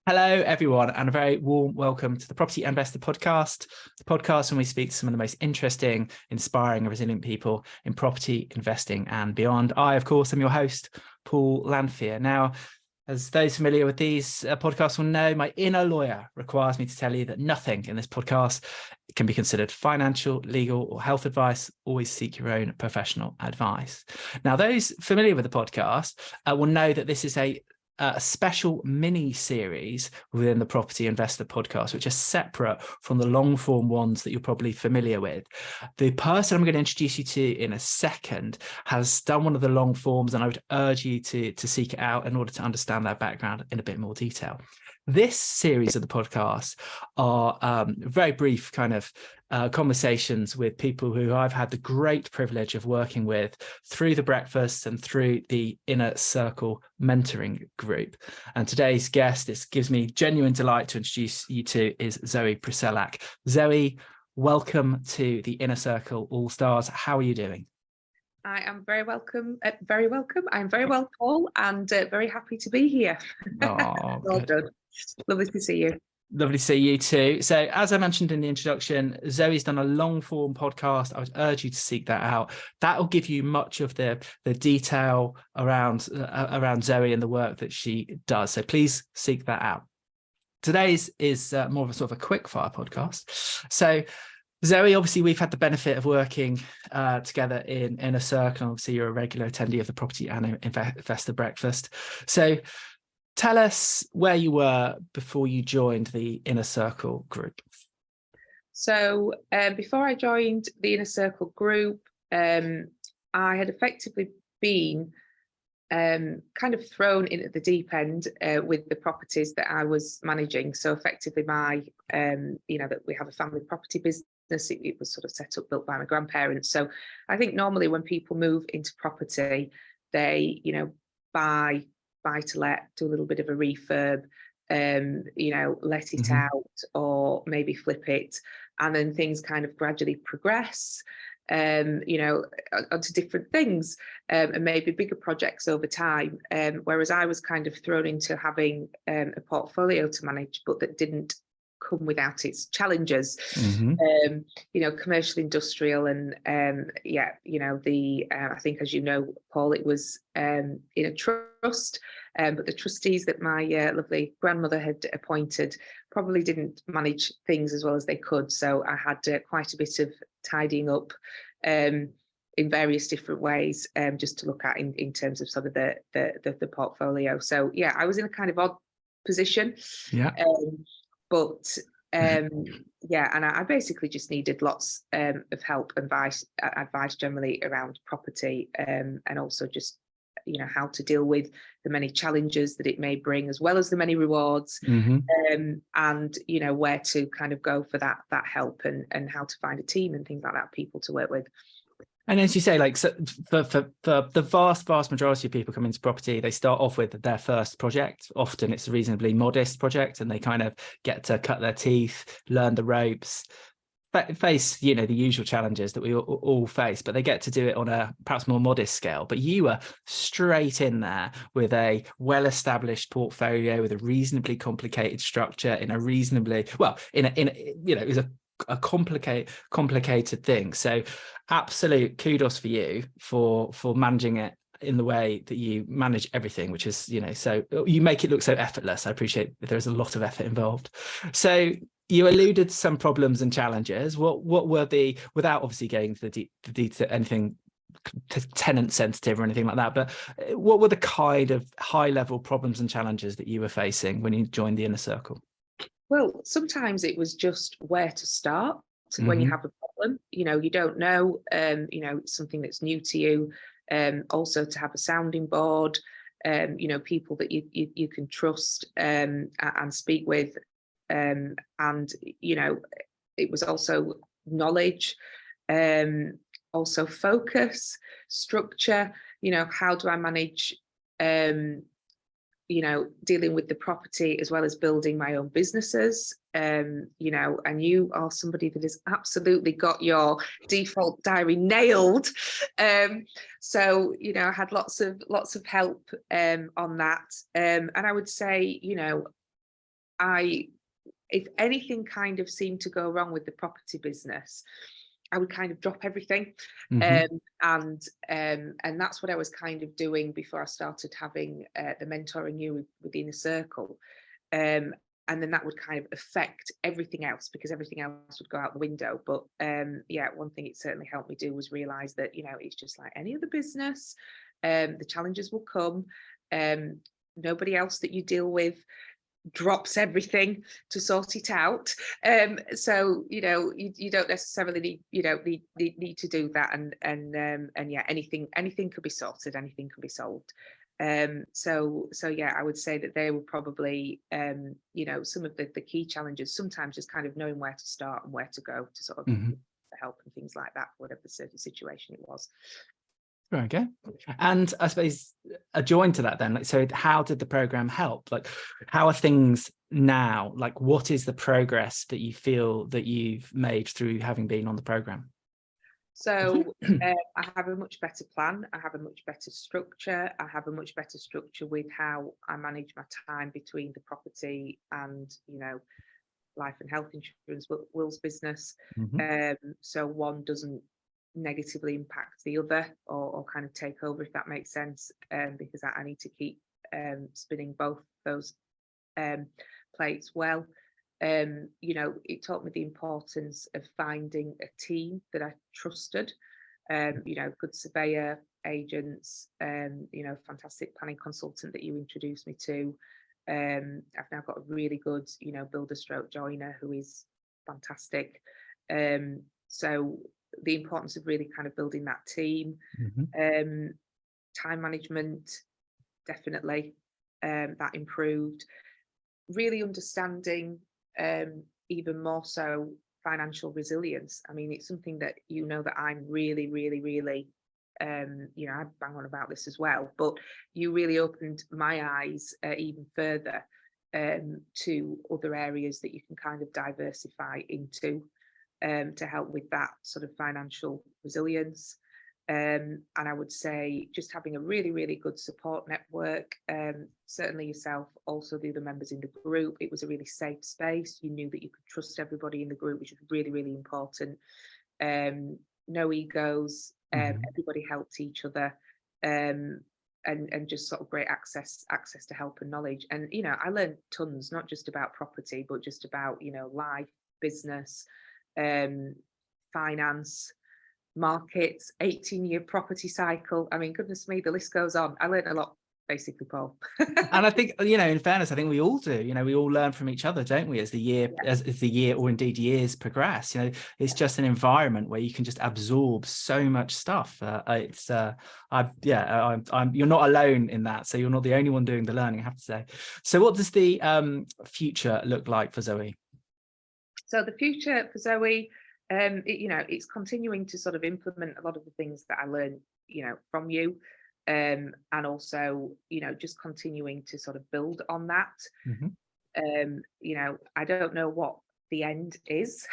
Hello, everyone, and a very warm welcome to the Property Investor Podcast, the podcast when we speak to some of the most interesting, inspiring, and resilient people in property investing and beyond. I, of course, am your host, Paul Lanfear. Now, as those familiar with these podcasts will know, my inner lawyer requires me to tell you that nothing in this podcast can be considered financial, legal, or health advice. Always seek your own professional advice. Now, those familiar with the podcast will know that this is a special mini series within the Property Investor Podcast, which are separate from the long form ones that you're probably familiar with. The person I'm going to introduce you to in a second has done one of the long forms, and I would urge you to seek it out in order to understand their background in a bit more detail. This series of the podcast are very brief kind of conversations with people who I've had the great privilege of working with through the breakfast and through the Inner Circle mentoring group. And today's guest, it gives me genuine delight to introduce you to, is Zoe Priselac. Zoe, welcome to the Inner Circle All Stars. How are you doing? I am very welcome. I'm very well, Paul, and very happy to be here. Oh, well done. Lovely to see you. Lovely to see you too. So, as I mentioned in the introduction, Zoe's done a long form podcast. I would urge you to seek that out. That will give you much of the detail around Zoe and the work that she does. So please seek that out. Today's is more of a sort of a quick fire podcast. So, Zoe, obviously, we've had the benefit of working together in a circle. Obviously, you're a regular attendee of the Property and Investor Breakfast. So tell us where you were before you joined the Inner Circle group. So before I joined the Inner Circle group, I had effectively been kind of thrown in at the deep end with the properties that I was managing. So effectively that we have a family property business. It was sort of set up, built by my grandparents. So I think normally when people move into property, they, buy to let, do a little bit of a refurb, let it out, or maybe flip it, and then things kind of gradually progress, onto different things, and maybe bigger projects over time. Whereas I was kind of thrown into having a portfolio to manage, but that didn't come without its challenges. Commercial, industrial, and I think, as you know, Paul, it was in a trust, but the trustees that my lovely grandmother had appointed probably didn't manage things as well as they could. So I had quite a bit of tidying up in various different ways, just to look at in terms of sort of the portfolio. So yeah, I was in a kind of odd position. Yeah. But and I basically just needed lots of help and advice generally around property, and also just how to deal with the many challenges that it may bring, as well as the many rewards, and where to kind of go for that help, and how to find a team and things like that, people to work with. And as you say, like, so for the vast majority of people coming into property, they start off with their first project. Often it's a reasonably modest project, and they kind of get to cut their teeth, learn the ropes, face, the usual challenges that we all face, but they get to do it on a perhaps more modest scale. But you were straight in there with a well-established portfolio, with a reasonably complicated structure, in a reasonably, well, it was a complicated thing. So absolute kudos for you for managing it in the way that you manage everything, which is, so you make it look so effortless. I appreciate that there's a lot of effort involved. So you alluded to some problems and challenges. What were without obviously getting to the detail, anything tenant sensitive or anything like that, but what were the kind of high level problems and challenges that you were facing when you joined the Inner Circle? Well, sometimes it was just where to start when you have a problem. You don't know, it's something that's new to you. Also to have a sounding board, people that you can trust and speak with. And, it was also knowledge, also focus, structure, how do I manage dealing with the property as well as building my own businesses, and you are somebody that has absolutely got your default diary nailed. So, I had lots of help on that. And I would say, if anything kind of seemed to go wrong with the property business, I would kind of drop everything. Mm-hmm. And that's what I was kind of doing before I started having the mentoring you with the inner circle. And then that would kind of affect everything else, because everything else would go out the window. But yeah, one thing it certainly helped me do was realize that, it's just like any other business. The challenges will come. Nobody else that you deal with drops everything to sort it out. So you don't necessarily need to do that. And yeah, anything could be sorted, anything can be solved. So yeah, I would say that they were probably some of the key challenges, sometimes just kind of knowing where to start and where to go to sort of Mm-hmm. help and things like that, whatever the certain situation it was. Very good. And I suppose adjoined to that then, like, so how did the program help? Like, how are things now? Like, what is the progress that you feel that you've made through having been on the program? So I have a much better plan. I have a much better structure. I have a much better structure with how I manage my time between the property and, life and health insurance, Will's business. Mm-hmm. So one doesn't negatively impact the other, or kind of take over, if that makes sense, because I need to keep spinning both those plates well. It taught me the importance of finding a team that I trusted, good surveyor, agents, fantastic planning consultant that you introduced me to. I've now got a really good, builder stroke joiner who is fantastic. So the importance of really kind of building that team. Mm-hmm. Time management, definitely, that improved. Really understanding, even more so, financial resilience. I mean, it's something that that I'm really, really, really, I bang on about this as well, but you really opened my eyes even further to other areas that you can kind of diversify into, to help with that sort of financial resilience. And I would say just having a really, really good support network, certainly yourself, also the other members in the group. It was a really safe space. You knew that you could trust everybody in the group, which was really, really important. No egos, Mm-hmm. everybody helped each other, and just sort of great access to help and knowledge. And I learned tons, not just about property, but just about life, business, finance, markets, 18-year property cycle. I mean, goodness me, the list goes on. I learned a lot, basically, Paul. And I think, in fairness, I think we all do. We all learn from each other, don't we? As the year, as the year, or indeed years progress. It's just an environment where you can just absorb so much stuff. You're not alone in that. So you're not the only one doing the learning, I have to say. So what does the future look like for Zoe? So the future for Zoe, it's continuing to sort of implement a lot of the things that I learned, from you, and also, just continuing to sort of build on that. Mm-hmm. I don't know what the end is.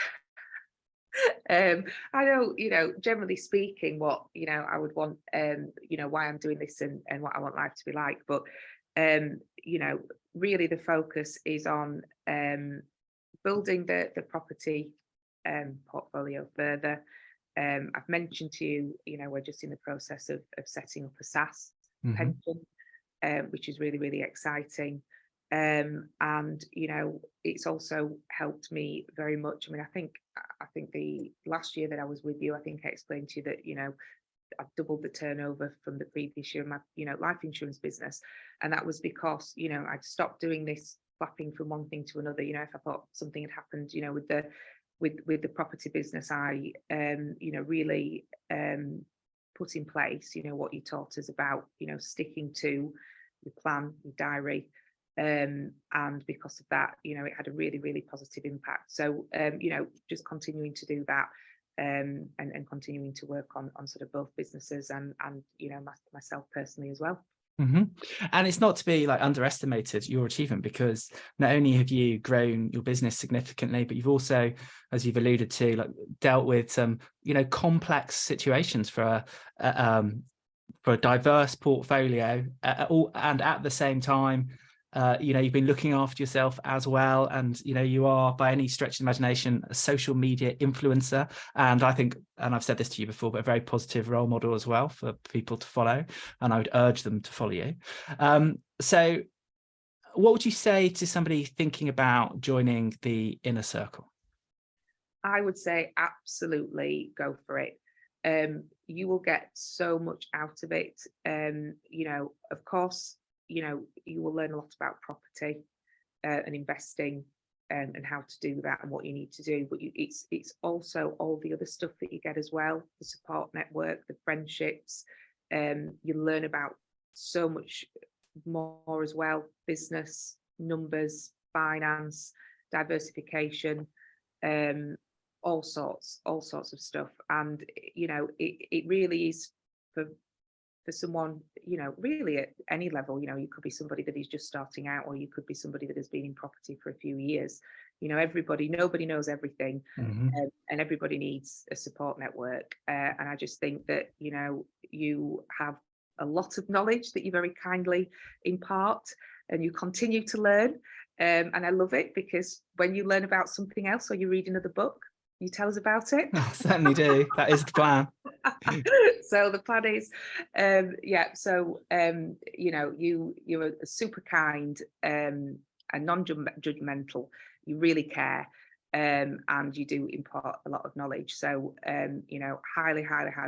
I know, generally speaking, what I would want, why I'm doing this and what I want life to be like. But really the focus is on building the property portfolio further. I've mentioned to you, we're just in the process of setting up a SAS pension, which is really, really exciting. And it's also helped me very much. I mean, I think the last year that I was with you, I think I explained to you that I've doubled the turnover from the previous year in my life insurance business, and that was because I'd stopped doing this flapping from one thing to another. If I thought something had happened with the property business, I really put in place what you taught us about sticking to your plan, your diary, and because of that it had a really, really positive impact. So just continuing to do that, and continuing to work on sort of both businesses and myself personally as well. Mm-hmm. And it's not to be underestimated your achievement, because not only have you grown your business significantly, but you've also, as you've alluded to, dealt with some complex situations for a diverse portfolio, and at the same time You've been looking after yourself as well, and you are, by any stretch of the imagination, a social media influencer, and I think, and I've said this to you before, but a very positive role model as well for people to follow, and I would urge them to follow you. So what would you say to somebody thinking about joining the inner circle? I would say absolutely go for it. You will get so much out of it. Of course, you will learn a lot about property and investing, and how to do that and what you need to do. But it's also all the other stuff that you get as well: the support network, the friendships. You learn about so much more as well: business, numbers, finance, diversification. All sorts of stuff. And it really is for someone, really at any level. You could be somebody that is just starting out, or you could be somebody that has been in property for a few years. Nobody knows everything. And everybody needs a support network. And I just think that you have a lot of knowledge that you very kindly impart, and you continue to learn. And I love it, because when you learn about something else, or you read another book, you tell us about it. I certainly do. That is the plan. So the plan is, you're a super kind and non-judgmental. You really care, and you do impart a lot of knowledge. So highly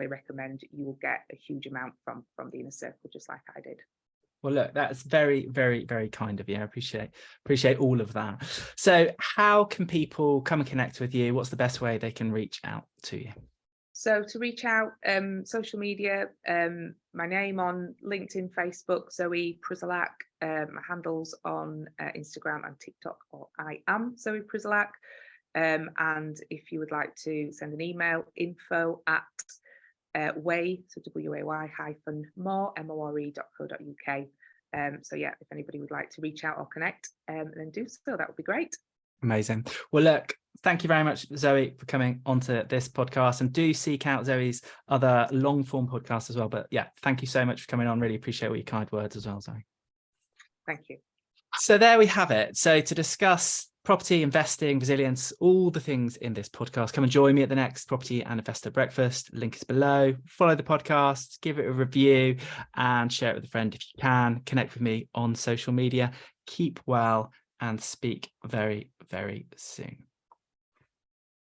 recommend. You will get a huge amount from the inner circle, just like I did. Well, look, that's very, very, very kind of you. I appreciate all of that. So how can people come and connect with you? What's the best way they can reach out to you? So to reach out, social media, my name on LinkedIn, Facebook, Zoe Priselac. My handles on Instagram and TikTok, or I am Zoe Priselac. And if you would like to send an email, info@way, so way-more.co.uk. If anybody would like to reach out or connect, then do so. That would be great. Amazing. Well, look, thank you very much, Zoe, for coming onto this podcast, and do seek out Zoe's other long form podcasts as well. But yeah, thank you so much for coming on. Really appreciate all your kind words as well, Zoe. Thank you. So there we have it. So to discuss property, investing, resilience, all the things in this podcast, come and join me at the next Property and Investor Breakfast. Link is below. Follow the podcast, give it a review, and share it with a friend if you can. Connect with me on social media. Keep well, and speak very, very soon.